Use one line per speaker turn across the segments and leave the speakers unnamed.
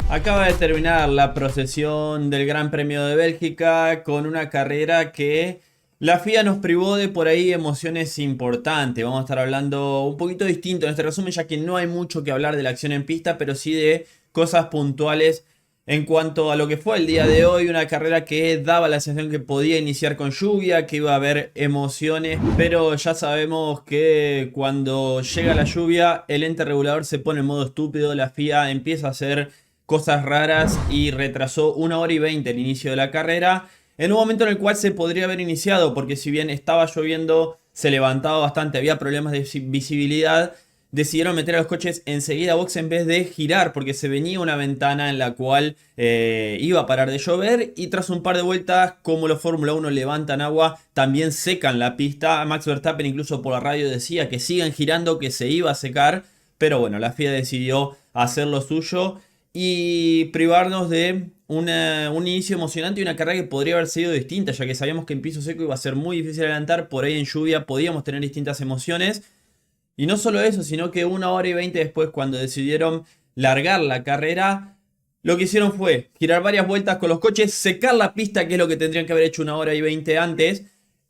Acaba de terminar la procesión del Gran Premio de Bélgica con una carrera que la FIA nos privó de por ahí emociones importantes. Vamos a estar hablando un poquito distinto en este resumen, ya que no hay mucho que hablar de la acción en pista, pero sí de cosas puntuales en cuanto a lo que fue el día de hoy. Una carrera que daba la sensación que podía iniciar con lluvia, que iba a haber emociones, pero ya sabemos que cuando llega la lluvia el ente regulador se pone en modo estúpido. La FIA empieza a hacer cosas raras y retrasó 1 hora y 20 el inicio de la carrera, en un momento en el cual se podría haber iniciado, porque si bien estaba lloviendo, se levantaba bastante, había problemas de visibilidad. Decidieron meter a los coches enseguida a box en vez de girar, porque se venía una ventana en la cual iba a parar de llover, y tras un par de vueltas, como los Fórmula 1 levantan agua, también secan la pista. Max Verstappen incluso por la radio decía que sigan girando, que se iba a secar, pero bueno, la FIA decidió hacer lo suyo y privarnos de un inicio emocionante y una carrera que podría haber sido distinta, ya que sabíamos que en piso seco iba a ser muy difícil adelantar. Por ahí en lluvia podíamos tener distintas emociones. Y no solo eso, sino que 1 hora y 20 después, cuando decidieron largar la carrera, lo que hicieron fue girar varias vueltas con los coches, secar la pista, que es lo que tendrían que haber hecho 1 hora y 20 antes,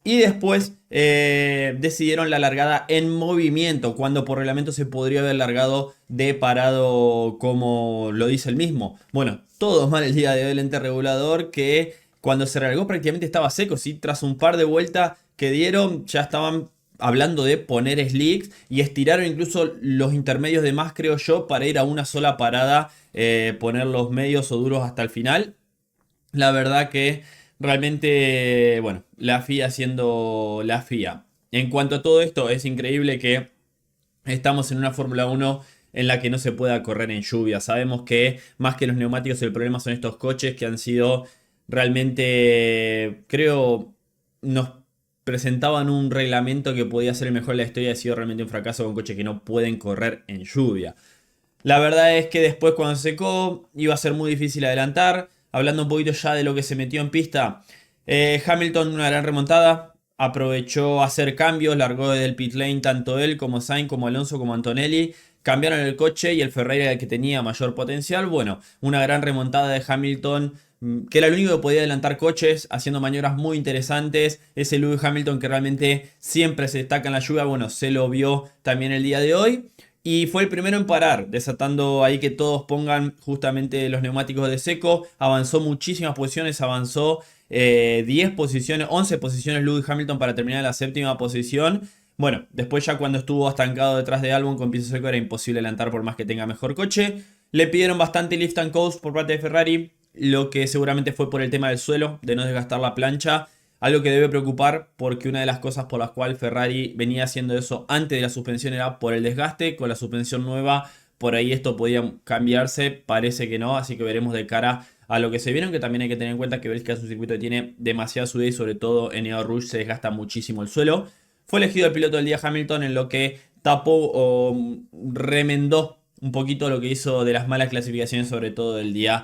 y después decidieron la largada en movimiento, cuando por reglamento se podría haber largado de parado, como lo dice el mismo. Bueno, todo mal el día de hoy el ente regulador, que cuando se largó prácticamente estaba seco, ¿sí? Tras un par de vueltas que dieron, ya estaban hablando de poner slicks, y estiraron incluso los intermedios de más, creo yo, para ir a una sola parada, poner los medios o duros hasta el final. La verdad que realmente, bueno, la FIA siendo la FIA. En cuanto a todo esto, es increíble que estamos en una Fórmula 1 en la que no se pueda correr en lluvia. Sabemos que más que los neumáticos el problema son estos coches que han sido realmente, creo, nos presentaban un reglamento que podía ser el mejor de la historia, ha sido realmente un fracaso con coches que no pueden correr en lluvia. La verdad es que después cuando se secó iba a ser muy difícil adelantar. Hablando un poquito ya de lo que se metió en pista, Hamilton una gran remontada, aprovechó a hacer cambios, largó desde el pit lane tanto él como Sainz como Alonso como Antonelli, cambiaron el coche y el Ferrari era el que tenía mayor potencial. Bueno, una gran remontada de Hamilton, que era el único que podía adelantar coches, haciendo maniobras muy interesantes. Ese Lewis Hamilton que realmente siempre se destaca en la lluvia, bueno, se lo vio también el día de hoy. Y fue el primero en parar, desatando ahí que todos pongan justamente los neumáticos de seco. Avanzó muchísimas posiciones, avanzó 10 posiciones, 11 posiciones Lewis Hamilton para terminar en la séptima posición. Bueno, después ya cuando estuvo estancado detrás de Albon con piso seco era imposible adelantar por más que tenga mejor coche. Le pidieron bastante lift and coast por parte de Ferrari, lo que seguramente fue por el tema del suelo, de no desgastar la plancha. Algo que debe preocupar, porque una de las cosas por las cuales Ferrari venía haciendo eso antes de la suspensión era por el desgaste. Con la suspensión nueva, por ahí esto podía cambiarse, parece que no, así que veremos de cara a lo que se viene, aunque también hay que tener en cuenta que Bélgica es un circuito que tiene demasiada subida y sobre todo en Eau Rouge se desgasta muchísimo el suelo. Fue elegido el piloto del día Hamilton, en lo que tapó o remendó un poquito lo que hizo de las malas clasificaciones, sobre todo el día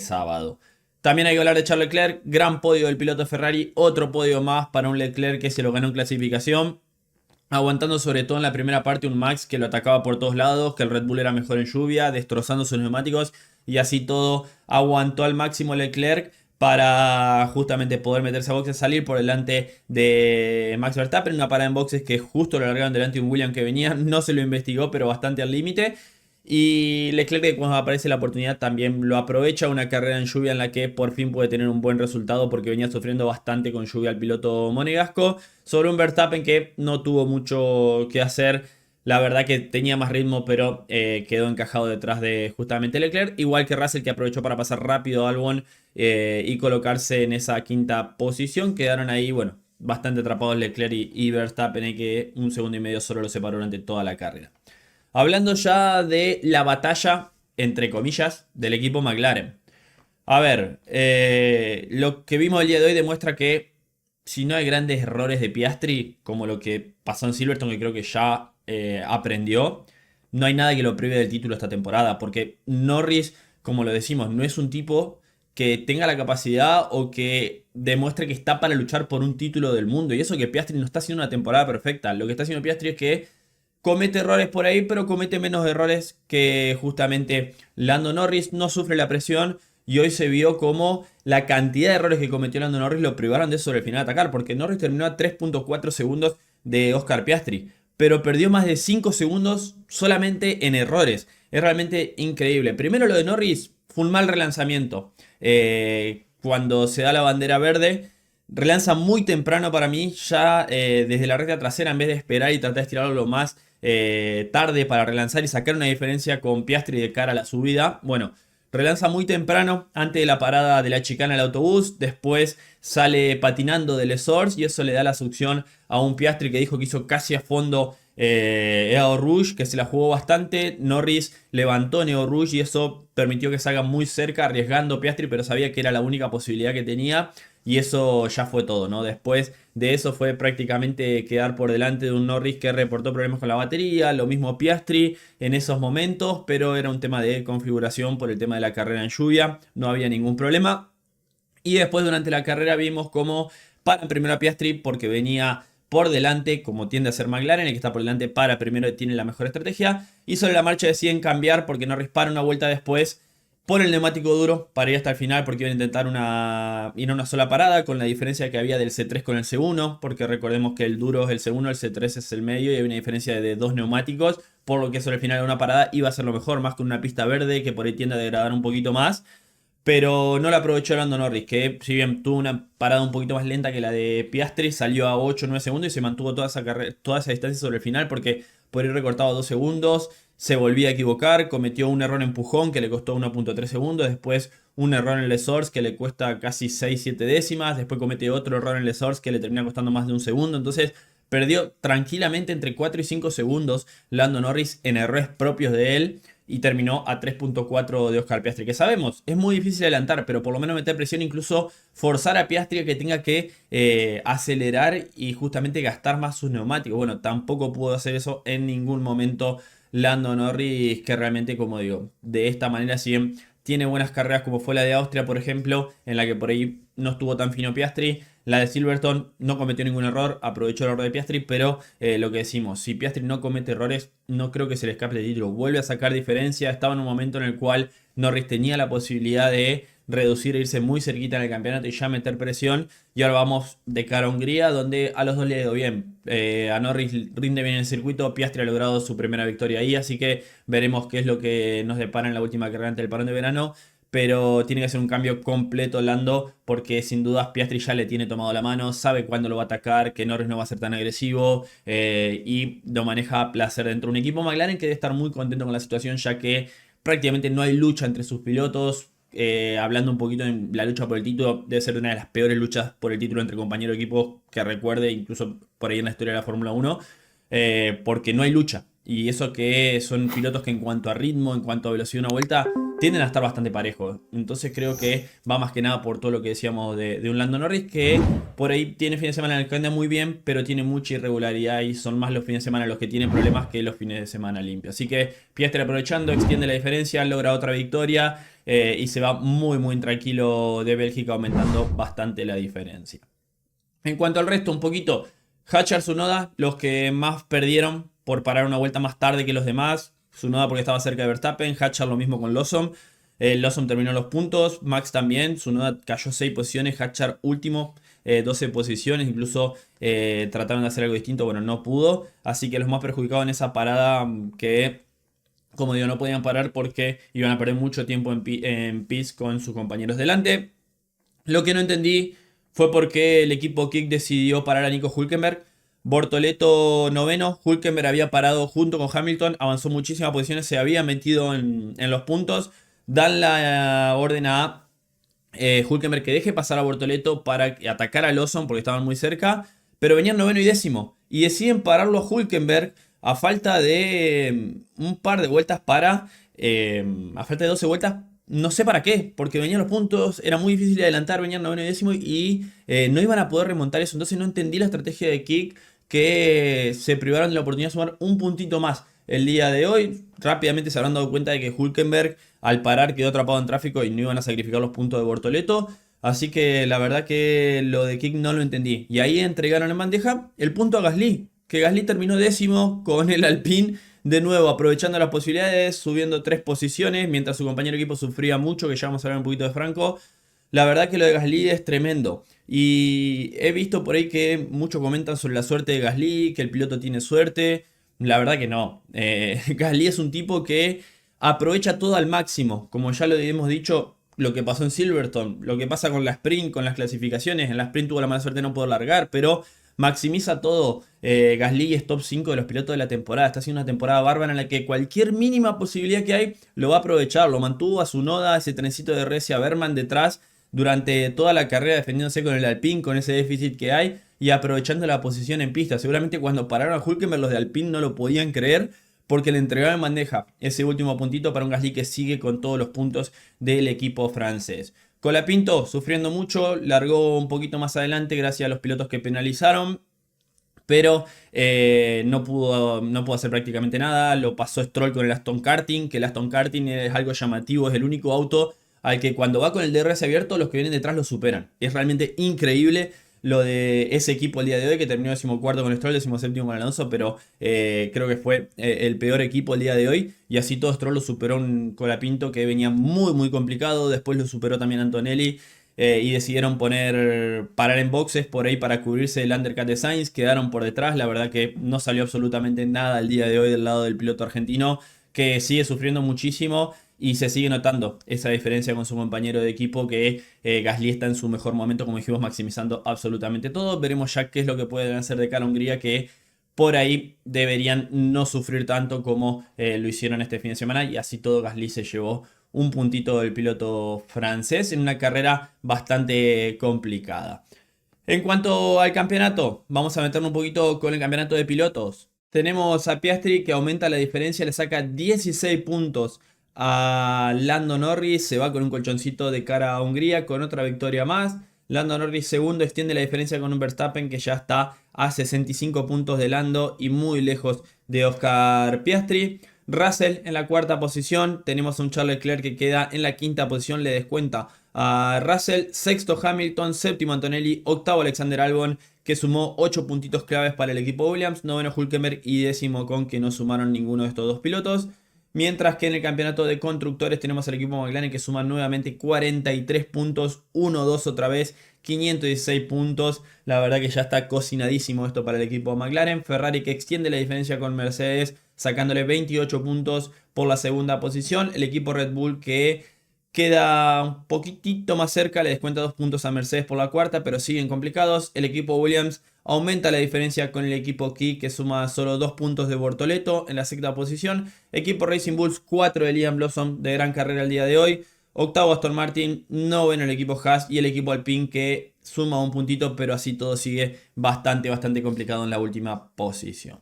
sábado. También hay que hablar de Charles Leclerc, gran podio del piloto Ferrari, otro podio más para un Leclerc que se lo ganó en clasificación, aguantando sobre todo en la primera parte un Max que lo atacaba por todos lados, que el Red Bull era mejor en lluvia, destrozando sus neumáticos, y así todo aguantó al máximo Leclerc para justamente poder meterse a boxes, salir por delante de Max Verstappen. Una parada en boxes que justo lo largaron delante de un Williams que venía, no se lo investigó, pero bastante al límite. Y Leclerc, cuando aparece la oportunidad, también lo aprovecha. Una carrera en lluvia en la que por fin puede tener un buen resultado, porque venía sufriendo bastante con lluvia el piloto monegasco, sobre un Verstappen que no tuvo mucho que hacer. La verdad que tenía más ritmo, pero quedó encajado detrás de justamente Leclerc. Igual que Russell, que aprovechó para pasar rápido a Albon y colocarse en esa quinta posición. Quedaron ahí, bueno, bastante atrapados Leclerc y Verstappen, que un segundo y medio solo lo separó durante toda la carrera. Hablando ya de la batalla, entre comillas, del equipo McLaren. A ver, lo que vimos el día de hoy demuestra que si no hay grandes errores de Piastri, como lo que pasó en Silverstone, que creo que ya aprendió, no hay nada que lo prive del título esta temporada. Porque Norris, como lo decimos, no es un tipo que tenga la capacidad o que demuestre que está para luchar por un título del mundo. Y eso que Piastri no está haciendo una temporada perfecta. Lo que está haciendo Piastri es que comete errores por ahí, pero comete menos errores que justamente Lando Norris. No sufre la presión y hoy se vio como la cantidad de errores que cometió Lando Norris lo privaron de sobre el final de atacar, porque Norris terminó a 3.4 segundos de Oscar Piastri, pero perdió más de 5 segundos solamente en errores. Es realmente increíble. Primero lo de Norris fue un mal relanzamiento. Cuando se da la bandera verde, relanza muy temprano para mí, ya desde la recta trasera, en vez de esperar y tratar de estirarlo lo más tarde para relanzar y sacar una diferencia con Piastri de cara a la subida. Bueno, relanza muy temprano, antes de la parada de la chicana del autobús, después sale patinando del Source y eso le da la succión a un Piastri que dijo que hizo casi a fondo Eau Rouge, que se la jugó bastante. Norris levantó en Eau Rouge y eso permitió que salga muy cerca, arriesgando Piastri, pero sabía que era la única posibilidad que tenía. Y eso ya fue todo, ¿no? Después de eso fue prácticamente quedar por delante de un Norris que reportó problemas con la batería, lo mismo Piastri en esos momentos, pero era un tema de configuración por el tema de la carrera en lluvia, no había ningún problema. Y después durante la carrera vimos cómo para primero a Piastri porque venía por delante, como tiende a ser McLaren, el que está por delante para primero y tiene la mejor estrategia. Y sobre la marcha deciden cambiar porque Norris para una vuelta después por el neumático duro para ir hasta el final porque iban a intentar ir a una sola parada con la diferencia que había del C3 con el C1, porque recordemos que el duro es el C1, el C3 es el medio y hay una diferencia de dos neumáticos, por lo que sobre el final de una parada iba a ser lo mejor, más que una pista verde que por ahí tiende a degradar un poquito más. Pero no la aprovechó Lando Norris, que si bien tuvo una parada un poquito más lenta que la de Piastri, salió a 8 o 9 segundos y se mantuvo toda esa distancia sobre el final porque por ir recortado a 2 segundos, se volvía a equivocar, cometió un error en empujón que le costó 1.3 segundos, después un error en el source que le cuesta casi 6-7 décimas, después comete otro error en el source que le termina costando más de un segundo, entonces perdió tranquilamente entre 4 y 5 segundos Lando Norris en errores propios de él y terminó a 3.4 de Oscar Piastri. Que sabemos, es muy difícil adelantar, pero por lo menos meter presión, incluso forzar a Piastri a que tenga que acelerar y justamente gastar más sus neumáticos. Bueno, tampoco pudo hacer eso en ningún momento Lando Norris, que realmente, como digo, de esta manera, si bien tiene buenas carreras como fue la de Austria, por ejemplo, en la que por ahí no estuvo tan fino Piastri. La de Silverstone no cometió ningún error, aprovechó el error de Piastri, pero lo que decimos, si Piastri no comete errores, no creo que se le escape el título. Vuelve a sacar diferencia, estaba en un momento en el cual Norris tenía la posibilidad de reducir e irse muy cerquita en el campeonato y ya meter presión. Y ahora vamos de cara a Hungría, donde a los dos le ha ido bien. A Norris rinde bien en el circuito, Piastri ha logrado su primera victoria ahí, así que veremos qué es lo que nos depara en la última carrera ante el parón de verano. Pero tiene que hacer un cambio completo Lando, porque sin dudas Piastri ya le tiene tomado la mano, sabe cuándo lo va a atacar, que Norris no va a ser tan agresivo y lo maneja a placer dentro de un equipo McLaren que debe estar muy contento con la situación, ya que prácticamente no hay lucha entre sus pilotos. Hablando un poquito en la lucha por el título, debe ser una de las peores luchas por el título entre compañeros de equipo que recuerde, incluso por ahí en la historia de la Fórmula 1, porque no hay lucha. Y eso que son pilotos que en cuanto a ritmo, en cuanto a velocidad de una vuelta, tienden a estar bastante parejos. Entonces creo que va más que nada por todo lo que decíamos de un Lando Norris, que por ahí tiene fines de semana en el que anda muy bien, pero tiene mucha irregularidad y son más los fines de semana los que tienen problemas que los fines de semana limpios. Así que Piastri aprovechando, extiende la diferencia, logra otra victoria y se va muy muy tranquilo de Bélgica, aumentando bastante la diferencia. En cuanto al resto, un poquito, Hatcher, Tsunoda, los que más perdieron por parar una vuelta más tarde que los demás. Tsunoda porque estaba cerca de Verstappen, Hatcher lo mismo con Lawson. Lawson terminó los puntos, Max también, Tsunoda cayó 6 posiciones, Hatcher último, 12 posiciones, incluso trataron de hacer algo distinto, bueno, no pudo. Así que los más perjudicados en esa parada que, como digo, no podían parar porque iban a perder mucho tiempo en pits con sus compañeros delante. Lo que no entendí fue por qué el equipo Kick decidió parar a Nico Hülkenberg. Bortoleto noveno, Hülkenberg había parado junto con Hamilton, avanzó muchísimas posiciones, se había metido en los puntos. Dan la orden a Hülkenberg que deje pasar a Bortoleto para atacar a Lawson porque estaban muy cerca, pero venían noveno y décimo. Y deciden pararlo a Hülkenberg a falta de un par de vueltas a falta de 12 vueltas. No sé para qué, porque venían los puntos, era muy difícil de adelantar, venían noveno y décimo y no iban a poder remontar eso. Entonces no entendí la estrategia de Kick, que se privaron de la oportunidad de sumar un puntito más el día de hoy. Rápidamente se habrán dado cuenta de que Hülkenberg al parar quedó atrapado en tráfico y no iban a sacrificar los puntos de Bortoleto. Así que la verdad que lo de Kick no lo entendí. Y ahí entregaron en bandeja el punto a Gasly, que Gasly terminó décimo con el Alpine, de nuevo aprovechando las posibilidades, subiendo 3 posiciones, mientras su compañero de equipo sufría mucho, que ya vamos a hablar un poquito de Franco. La verdad que lo de Gasly es tremendo. Y he visto por ahí que muchos comentan sobre la suerte de Gasly, que el piloto tiene suerte. La verdad que no. Gasly es un tipo que aprovecha todo al máximo. Como ya lo hemos dicho, lo que pasó en Silverstone, lo que pasa con la sprint, con las clasificaciones. En la sprint tuvo la mala suerte de no poder largar, pero maximiza todo. Gasly es top 5 de los pilotos de la temporada. Está haciendo una temporada bárbara en la que cualquier mínima posibilidad que hay lo va a aprovechar. Lo mantuvo a su Noda, ese trencito de Resi a Berman detrás durante toda la carrera, defendiéndose con el Alpine, con ese déficit que hay y aprovechando la posición en pista. Seguramente cuando pararon a Hülkenberg los de Alpine no lo podían creer, porque le entregaron en bandeja ese último puntito para un Gasly que sigue con todos los puntos del equipo francés. Colapinto sufriendo mucho, largó un poquito más adelante gracias a los pilotos que penalizaron, pero no pudo hacer prácticamente nada. Lo pasó Stroll con el Aston Martin, que el Aston Martin es algo llamativo, es el único auto al que cuando va con el DRS abierto los que vienen detrás lo superan. Es realmente increíble lo de ese equipo el día de hoy, que terminó 14º con Stroll, 17º con Alonso, pero creo que fue el peor equipo el día de hoy, y así todo Stroll lo superó un Colapinto que venía muy muy complicado. Después lo superó también Antonelli. Y decidieron parar en boxes por ahí para cubrirse del undercut de Sainz. Quedaron por detrás. La verdad que no salió absolutamente nada el día de hoy del lado del piloto argentino, que sigue sufriendo muchísimo. Y se sigue notando esa diferencia con su compañero de equipo, que Gasly está en su mejor momento, como dijimos, maximizando absolutamente todo. Veremos ya qué es lo que pueden hacer de cara a Hungría, que por ahí deberían no sufrir tanto como lo hicieron este fin de semana. Y así todo Gasly se llevó un puntito del piloto francés en una carrera bastante complicada. En cuanto al campeonato, vamos a meternos un poquito con el campeonato de pilotos. Tenemos a Piastri, que aumenta la diferencia, le saca 16 puntos a Lando Norris, se va con un colchoncito de cara a Hungría con otra victoria más. Lando Norris segundo, extiende la diferencia con un Verstappen que ya está a 65 puntos de Lando y muy lejos de Oscar Piastri. Russell en la cuarta posición, tenemos a un Charles Leclerc que queda en la quinta posición, le descuenta a Russell, sexto Hamilton, séptimo Antonelli, octavo Alexander Albon, que sumó 8 puntitos claves para el equipo Williams, noveno Hülkenberg y décimo Con, que no sumaron ninguno de estos dos pilotos. Mientras que en el campeonato de constructores tenemos al equipo McLaren, que suma nuevamente 43 puntos, 1-2 otra vez, 516 puntos. La verdad que ya está cocinadísimo esto para el equipo McLaren. Ferrari, que extiende la diferencia con Mercedes, sacándole 28 puntos por la segunda posición. El equipo Red Bull, que queda un poquitito más cerca, le descuenta 2 puntos a Mercedes por la cuarta, pero siguen complicados. El equipo Williams aumenta la diferencia con el equipo Key, que suma solo 2 puntos de Bortoleto en la sexta posición. Equipo Racing Bulls, 4 de Liam Lawson, de gran carrera el día de hoy. Octavo Aston Martin, noveno el equipo Haas y el equipo Alpine, que suma un puntito, pero así todo sigue bastante complicado en la última posición.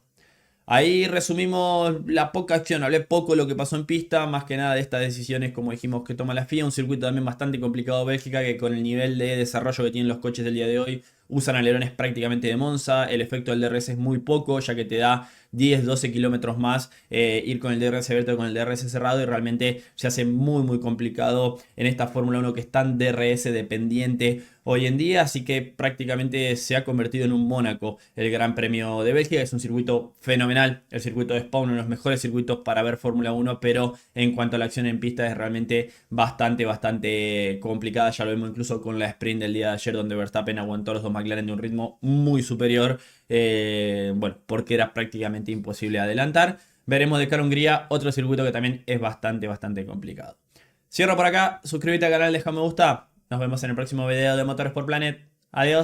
Ahí resumimos la poca acción, hablé poco de lo que pasó en pista, más que nada de estas decisiones, como dijimos, que toma la FIA, un circuito también bastante complicado Bélgica, que con el nivel de desarrollo que tienen los coches del día de hoy, usan alerones prácticamente de Monza, el efecto del DRS es muy poco, ya que te da 10-12 kilómetros más ir con el DRS abierto que con el DRS cerrado, y realmente se hace muy complicado en esta Fórmula 1 que es tan DRS dependiente hoy en día, así que prácticamente se ha convertido en un Mónaco el Gran Premio de Bélgica. Es un circuito fenomenal, el circuito de Spa, uno de los mejores circuitos para ver Fórmula 1, pero en cuanto a la acción en pista es realmente bastante complicada. Ya lo vimos incluso con la sprint del día de ayer, donde Verstappen aguantó a los dos McLaren de un ritmo muy superior, bueno, porque era prácticamente imposible adelantar. Veremos de cara a Hungría, otro circuito que también es bastante complicado. Cierro por acá, suscríbete al canal, deja me gusta. Nos vemos en el próximo video de Motorsport Planet. Adiós.